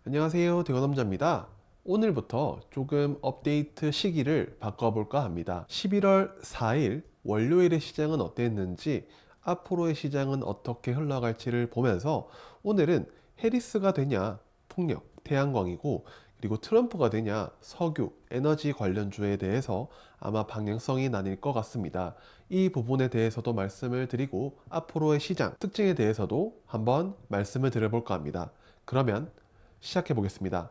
안녕하세요, 대건남자입니다. 오늘부터 조금 업데이트 시기를 바꿔볼까 합니다. 11월 4일 월요일의 시장은 어땠는지, 앞으로의 시장은 어떻게 흘러갈지를 보면서 오늘은 해리스가 되냐 풍력, 태양광이고, 그리고 트럼프가 되냐 석유, 에너지 관련주에 대해서 아마 방향성이 나뉠 것 같습니다. 이 부분에 대해서도 말씀을 드리고, 앞으로의 시장 특징에 대해서도 한번 말씀을 드려볼까 합니다. 그러면 시작해 보겠습니다.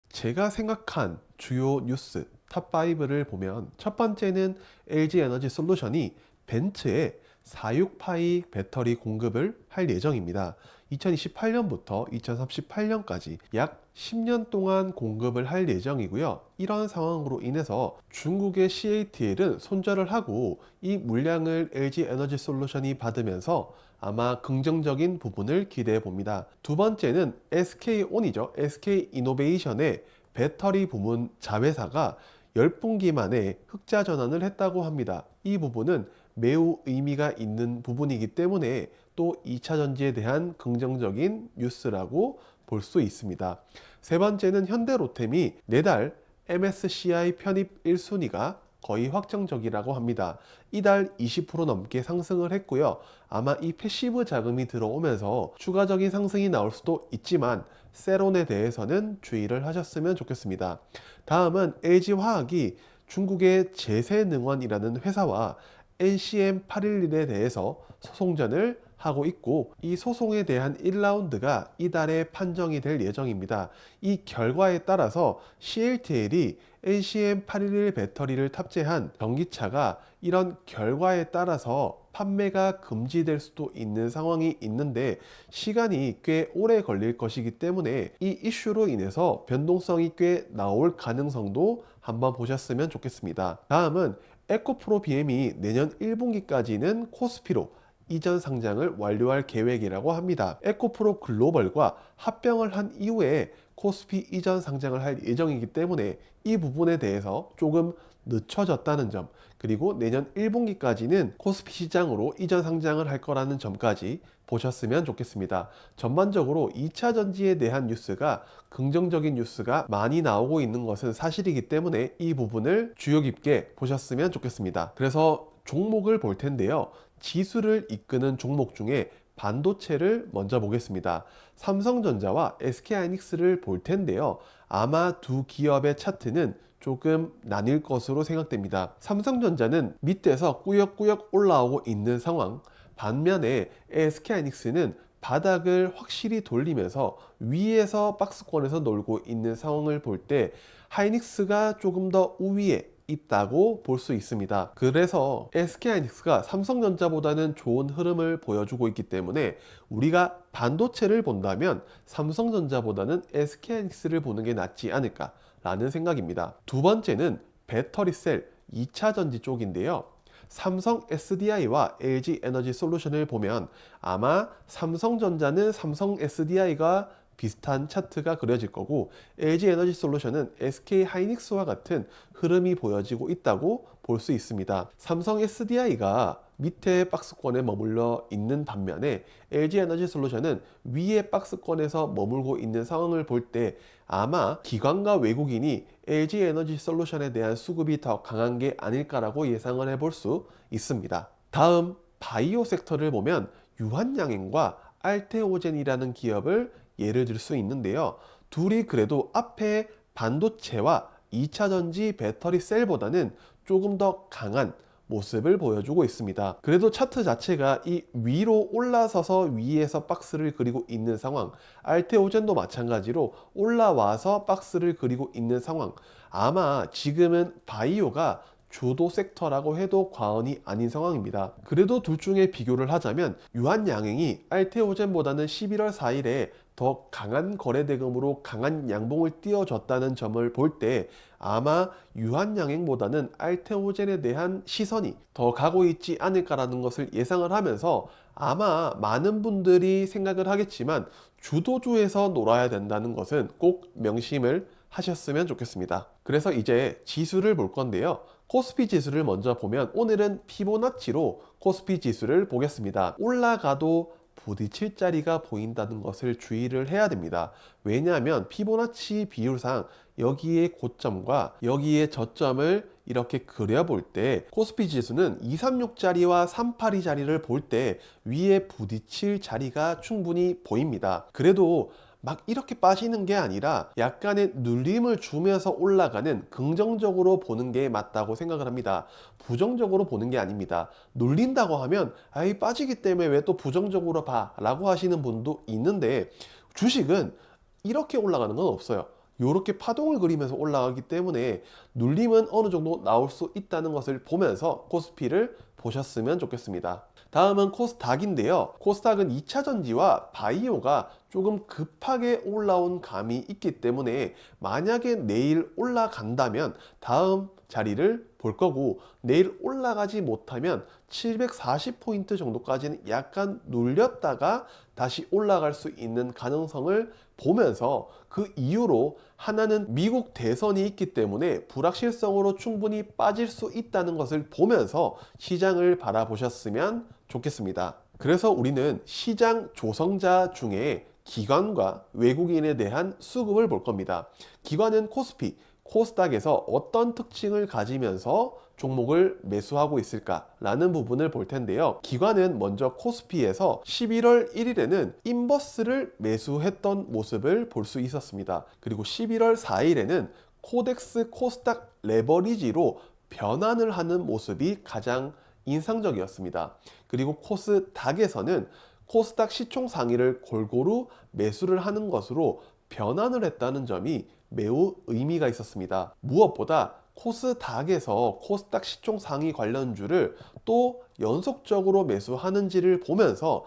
제가 생각한 주요 뉴스 탑5를 보면, 첫 번째는 LG 에너지 솔루션이 벤츠에 46파이 배터리 공급을 할 예정입니다. 2028년부터 2038년까지 약 10년 동안 공급을 할 예정이고요. 이런 상황으로 인해서 중국의 CATL은 손절을 하고 이 물량을 LG 에너지 솔루션이 받으면서 아마 긍정적인 부분을 기대해 봅니다. 두 번째는 SK온이죠. SK이노베이션의 배터리 부문 자회사가 10분기 만에 흑자 전환을 했다고 합니다. 이 부분은 매우 의미가 있는 부분이기 때문에 또 2차 전지에 대한 긍정적인 뉴스라고 볼 수 있습니다. 세 번째는 현대로템이 내달 MSCI 편입 1순위가 거의 확정적이라고 합니다. 이달 20% 넘게 상승을 했고요. 아마 이 패시브 자금이 들어오면서 추가적인 상승이 나올 수도 있지만 세론에 대해서는 주의를 하셨으면 좋겠습니다. 다음은 LG화학이 중국의 제세능원이라는 회사와 NCM811에 대해서 소송전을 하고 있고, 이 소송에 대한 1라운드가 이달에 판정이 될 예정입니다. 이 결과에 따라서 CATL이 NCM811 배터리를 탑재한 전기차가 이런 결과에 따라서 판매가 금지될 수도 있는 상황이 있는데, 시간이 꽤 오래 걸릴 것이기 때문에 이 이슈로 인해서 변동성이 꽤 나올 가능성도 한번 보셨으면 좋겠습니다. 다음은 에코프로 BM이 내년 1분기까지는 코스피로 이전 상장을 완료할 계획이라고 합니다. 에코프로 글로벌과 합병을 한 이후에 코스피 이전 상장을 할 예정이기 때문에 이 부분에 대해서 조금 늦춰졌다는 점, 그리고 내년 1분기까지는 코스피 시장으로 이전 상장을 할 거라는 점까지 보셨으면 좋겠습니다. 전반적으로 2차 전지에 대한 뉴스가, 긍정적인 뉴스가 많이 나오고 있는 것은 사실이기 때문에 이 부분을 주의 깊게 보셨으면 좋겠습니다. 그래서 종목을 볼 텐데요. 지수를 이끄는 종목 중에 반도체를 먼저 보겠습니다. 삼성전자와 SK하이닉스를 볼 텐데요. 아마 두 기업의 차트는 조금 나뉠 것으로 생각됩니다. 삼성전자는 밑에서 꾸역꾸역 올라오고 있는 상황, 반면에 SK하이닉스는 바닥을 확실히 돌리면서 위에서 박스권에서 놀고 있는 상황을 볼 때 하이닉스가 조금 더 우위에 있다고 볼 수 있습니다. 그래서 SK하이닉스가 삼성전자보다는 좋은 흐름을 보여주고 있기 때문에 우리가 반도체를 본다면 삼성전자보다는 SK하이닉스를 보는 게 낫지 않을까 라는 생각입니다. 두 번째는 배터리셀 2차 전지 쪽인데요. 삼성 SDI와 LG 에너지 솔루션을 보면 아마 삼성전자는 삼성 SDI가 비슷한 차트가 그려질 거고, LG 에너지 솔루션은 SK 하이닉스와 같은 흐름이 보여지고 있다고 볼 수 있습니다. 삼성 SDI가 밑에 박스권에 머물러 있는 반면에 LG 에너지 솔루션은 위에 박스권에서 머물고 있는 상황을 볼 때 아마 기관과 외국인이 LG 에너지 솔루션에 대한 수급이 더 강한 게 아닐까라고 예상을 해볼 수 있습니다. 다음 바이오 섹터를 보면 유한양행과 알테오젠이라는 기업을 예를 들 수 있는데요. 둘이 그래도 앞에 반도체와 2차 전지 배터리 셀보다는 조금 더 강한 모습을 보여주고 있습니다. 그래도 차트 자체가 이 위로 올라서서 위에서 박스를 그리고 있는 상황, 알테오젠도 마찬가지로 올라와서 박스를 그리고 있는 상황, 아마 지금은 바이오가 주도 섹터라고 해도 과언이 아닌 상황입니다. 그래도 둘 중에 비교를 하자면 유한양행이 알테오젠보다는 11월 4일에 더 강한 거래대금으로 강한 양봉을 띄워줬다는 점을 볼 때 아마 유한양행보다는 알테오젠에 대한 시선이 더 가고 있지 않을까라는 것을 예상을 하면서, 아마 많은 분들이 생각을 하겠지만 주도주에서 놀아야 된다는 것은 꼭 명심을 하셨으면 좋겠습니다. 그래서 이제 지수를 볼 건데요. 코스피 지수를 먼저 보면 오늘은 피보나치로 코스피 지수를 보겠습니다. 올라가도 부딪힐 자리가 보인다는 것을 주의를 해야 됩니다. 왜냐하면 피보나치 비율상 여기에 고점과 여기에 저점을 이렇게 그려볼 때 코스피 지수는 236자리와 382자리를 볼 때 위에 부딪힐 자리가 충분히 보입니다. 그래도 막 이렇게 빠지는 게 아니라 약간의 눌림을 주면서 올라가는, 긍정적으로 보는 게 맞다고 생각을 합니다. 부정적으로 보는 게 아닙니다. 눌린다고 하면 아이 빠지기 때문에 왜 또 부정적으로 봐 라고 하시는 분도 있는데, 주식은 이렇게 올라가는 건 없어요. 이렇게 파동을 그리면서 올라가기 때문에 눌림은 어느 정도 나올 수 있다는 것을 보면서 코스피를 보셨으면 좋겠습니다. 다음은 코스닥인데요. 코스닥은 2차 전지와 바이오가 조금 급하게 올라온 감이 있기 때문에 만약에 내일 올라간다면 다음 자리를 볼 거고, 내일 올라가지 못하면 740포인트 정도까지는 약간 눌렸다가 다시 올라갈 수 있는 가능성을 보면서, 그 이유로 하나는 미국 대선이 있기 때문에 불확실성으로 충분히 빠질 수 있다는 것을 보면서 시장을 바라보셨으면 좋겠습니다. 그래서 우리는 시장 조성자 중에 기관과 외국인에 대한 수급을 볼 겁니다. 기관은 코스피, 코스닥에서 어떤 특징을 가지면서 종목을 매수하고 있을까라는 부분을 볼 텐데요. 기관은 먼저 코스피에서 11월 1일에는 인버스를 매수했던 모습을 볼 수 있었습니다. 그리고 11월 4일에는 코덱스 코스닥 레버리지로 변환을 하는 모습이 가장 인상적이었습니다. 그리고 코스닥에서는 코스닥 시총 상위를 골고루 매수를 하는 것으로 변환을 했다는 점이 매우 의미가 있었습니다. 무엇보다 코스닥에서 코스닥 시총 상위 관련주를 또 연속적으로 매수하는지를 보면서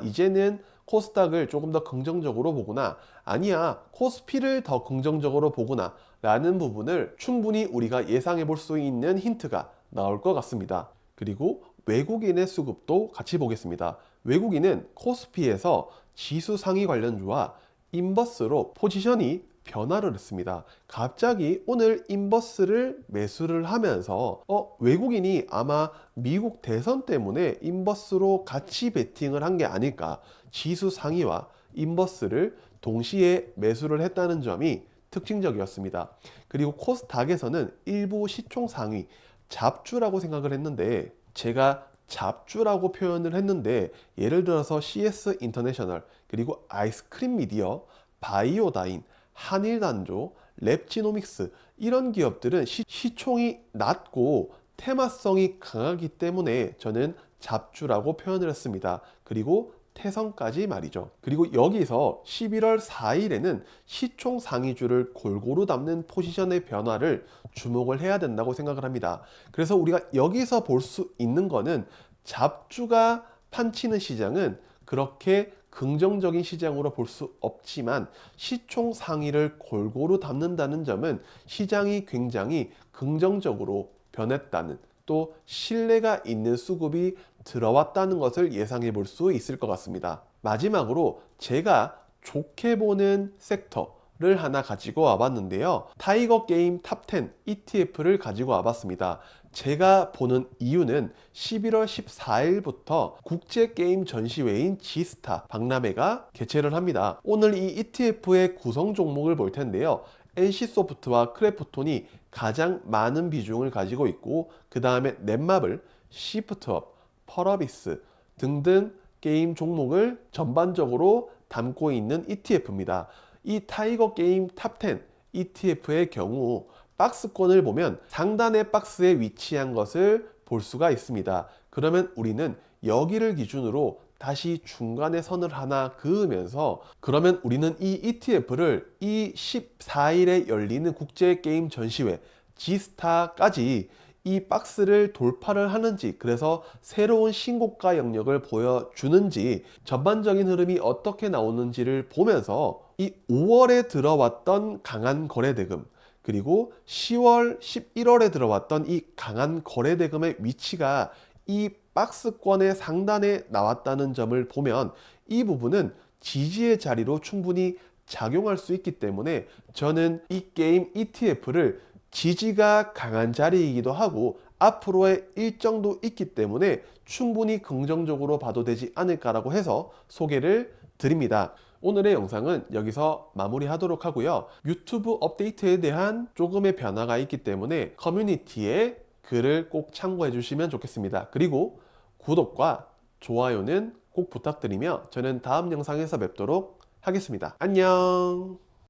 이제는 코스닥을 조금 더 긍정적으로 보구나, 아니야 코스피를 더 긍정적으로 보구나 라는 부분을 충분히 우리가 예상해 볼 수 있는 힌트가 나올 것 같습니다. 그리고 외국인의 수급도 같이 보겠습니다. 외국인은 코스피에서 지수 상위 관련주와 인버스로 포지션이 변화를 했습니다. 갑자기 오늘 인버스를 매수를 하면서 외국인이 아마 미국 대선 때문에 인버스로 같이 베팅을 한 게 아닐까, 지수 상위와 인버스를 동시에 매수를 했다는 점이 특징적이었습니다. 그리고 코스닥에서는 일부 시총 상위 잡주라고 생각을 했는데, 제가 잡주라고 표현을 했는데, 예를 들어서 CS 인터내셔널, 그리고 아이스크림 미디어, 바이오다인, 한일단조, 랩지노믹스, 이런 기업들은 시총이 낮고 테마성이 강하기 때문에 저는 잡주라고 표현을 했습니다. 그리고 태성까지 말이죠. 그리고 여기서 11월 4일에는 시총 상위주를 골고루 담는 포지션의 변화를 주목을 해야 된다고 생각을 합니다. 그래서 우리가 여기서 볼 수 있는 거는, 잡주가 판치는 시장은 그렇게 긍정적인 시장으로 볼 수 없지만 시총 상위를 골고루 담는다는 점은 시장이 굉장히 긍정적으로 변했다는, 또 신뢰가 있는 수급이 들어왔다는 것을 예상해 볼 수 있을 것 같습니다. 마지막으로 제가 좋게 보는 섹터를 하나 가지고 와봤는데요. 타이거 게임 탑10 ETF를 가지고 와봤습니다. 제가 보는 이유는 11월 14일부터 국제게임 전시회인 지스타 박람회가 개최를 합니다. 오늘 이 ETF의 구성 종목을 볼 텐데요. NC소프트와 크래프톤이 가장 많은 비중을 가지고 있고, 그 다음에 넷마블, 시프트업, 펄어비스 등등 게임 종목을 전반적으로 담고 있는 ETF입니다. 이 타이거 게임 탑10 ETF의 경우 박스권을 보면 상단의 박스에 위치한 것을 볼 수가 있습니다. 그러면 우리는 여기를 기준으로 다시 중간에 선을 하나 그으면서, 그러면 우리는 이 ETF를 이 14일에 열리는 국제게임 전시회 지스타까지 이 박스를 돌파를 하는지, 그래서 새로운 신고가 영역을 보여주는지, 전반적인 흐름이 어떻게 나오는지를 보면서 이 5월에 들어왔던 강한 거래대금, 그리고 10월, 11월에 들어왔던 이 강한 거래대금의 위치가 이 박스권의 상단에 나왔다는 점을 보면 이 부분은 지지의 자리로 충분히 작용할 수 있기 때문에 저는 이 게임 ETF를 지지가 강한 자리이기도 하고 앞으로의 일정도 있기 때문에 충분히 긍정적으로 봐도 되지 않을까라고 해서 소개를 드립니다. 오늘의 영상은 여기서 마무리하도록 하고요. 유튜브 업데이트에 대한 조금의 변화가 있기 때문에 커뮤니티에 글을 꼭 참고해 주시면 좋겠습니다. 그리고 구독과 좋아요는 꼭 부탁드리며 저는 다음 영상에서 뵙도록 하겠습니다. 안녕.